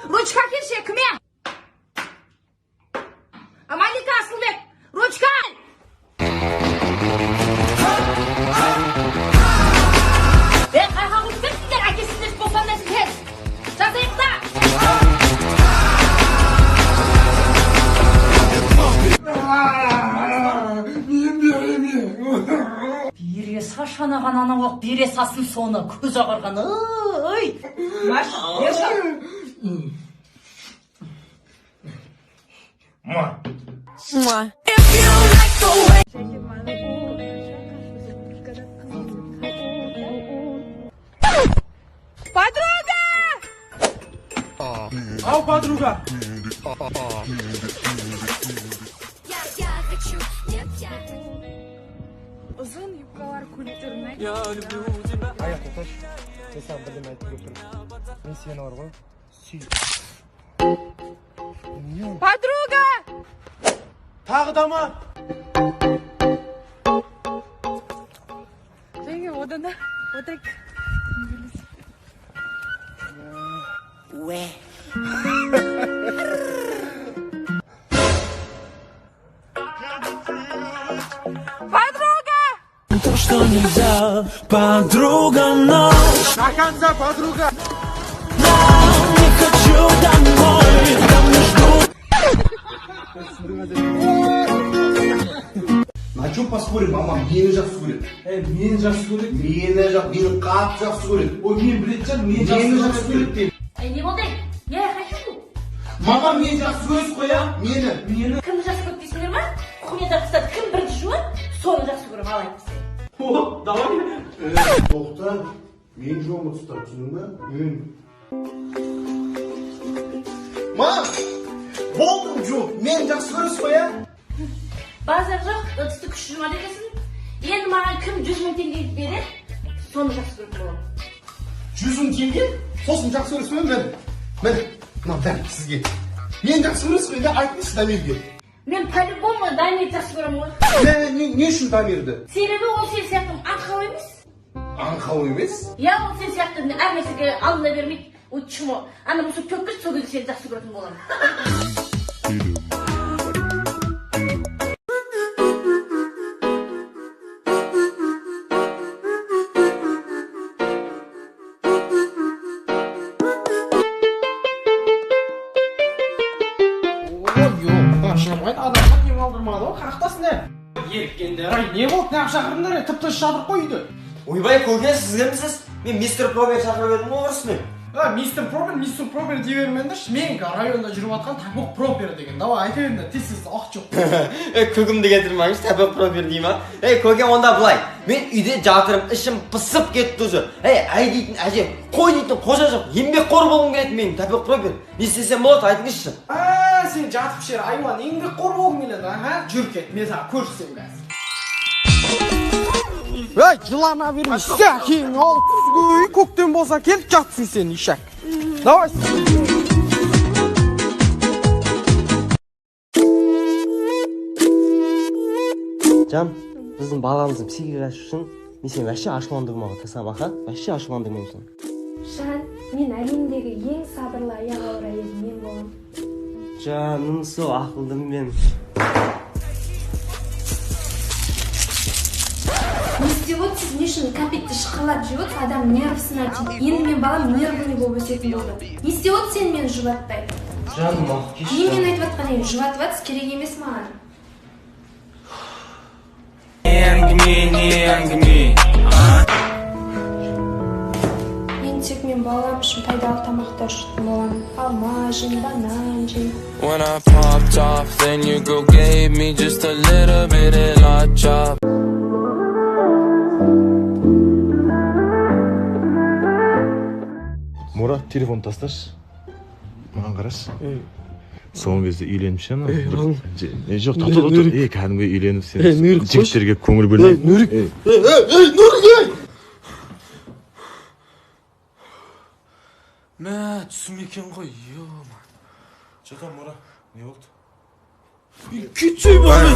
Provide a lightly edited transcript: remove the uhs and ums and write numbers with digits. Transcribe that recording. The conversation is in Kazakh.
Ручка келші, кіме? Амалика Асылбек, ручка! Қайға құлсыңсіздер, әкесіздер босандасыз. Жазайықта! Бере сашанаған ана оқ, бере сасын соны, көз ағырған. Ой! Маш, ерші! Подруга! Ау, подруга! Uzun yubkalar kulüplerine. Аяқ тоқташ. Мен саған бірдеме айтып келіп тұрмын. Мен сені бар ғой, сүй. Подруга! Тағы да ма? Жеңге, odana odak. Подруга! То, что нельзя, подруга, но До конца, подруга! не хочу домой, там не ждут. На чем поспорим, мама? Мені жақсы көреді. Мені жақсы көреді. Мені қатты жақсы көреді. Ой, мен білетсем, мен Мені жақсы көреді дейді. Не болды? Не, қайшы бұл? Мама, мені жақсы көреді қой, а? Мені. Кімді жақсы көріп дейсіңдер ма? Құмета қыстады, кім бірді жуы? Соны жақсы көріп алайын. О, давай. Тоқта, мен жоғымы тұстап, түсінің бе? Мам, болдым жоқ, мен жақсы көресіз қой, а? Базар жоқ, ыдысты күші жұма дегесін. Енді маған кім 100 мың теңге береді? Соны жақсы көріп боламын. 100 мың теңге? Сосын жақсы көресіз бе? Міне, мынау дәл сізге. Мен жақсы көресіз бе? Айтыңызшы Дамирге. Мен по-любому Дамирді жақсы көремін ғой. Не үшін Дамирді? Себебі ол сен сияқты аңқау емес. Аңқау емес? Я ол сен сияқты әр нәрсеге алына бермейді. Ол чмо. Ана болса көккіз, сол кезде сені жақсы көретін боламын. Шырмайды, адамға кем алдырмады ғой, қақтасын ә? Еріккендер, ай, не болды, неғып шақырыңдар, тіпті шатырып қой үйді. Ойбай, көке, сіз кімсіз? Мен мистер Пробер шақырып едім ғой ұрысымен. Мистер Пробер дей бермеңдерші, мен районда жүріп атқан Табақ Пробер деген. Давай, айта беріңдер, тез ақ жоқ. Көкімді кетірмаңыз, Табақ Пробер дей ма? Көке, онда бұлай. Мен үйде жатырым, ішім пысып кетті уже. Әй дейтін әже, қой дейтін қожа жоқ. Еңбек қор болғым келетін мен, Табақ Пробер. Не істесем болады, айтыңызшы. Сен жатып шер айуан, еңбек қор болғым келеді, жүр кет, мен саған көрсетем қазір. Жылана берме, сәкең ал күзгі көктем болса келіп жатсың сен ишак. Давай. Жан, біздің баламыздың психикасы үшін мен сен вәші ашуландырмауға тырысамын, аха? Вәші ашуландырмаймын сен. Жан, мен әлемдегі ең сабырлы аяқ ауыр әйел мен боламын. Жаным сол ақылдым мен. Не істеп отырсыз, не үшін кәмпитті шықырлап жеп отырсыз, адам нервысына тиді. Енді мен балам нервный болып өсетін болды. Не істеп отырсыз сен мені жұбатпай? Жаным ақ кешті. Не мен айтып жатқан едім, жұбатып жатсыз, керек емес маған. Мен тек мен балам үшін пайдалы тамақтар жейтін боламын. Алма жеймін, банан жеймін. When I popped off, then your girl gave me just a little bit of lot chop. Мурат, телефон тасташы. Маған қарашы. Соңғы кезде үйленіп ше анау. Жоқ, тоқтыр. Кәдімгі үйленіп сен жігіттерге көңіл бөлмей. Нұрик! Нұрик! Мә, түсім екен ғой, ё-ма. Жақан, Мурат, не болды? Кетсей бәрі!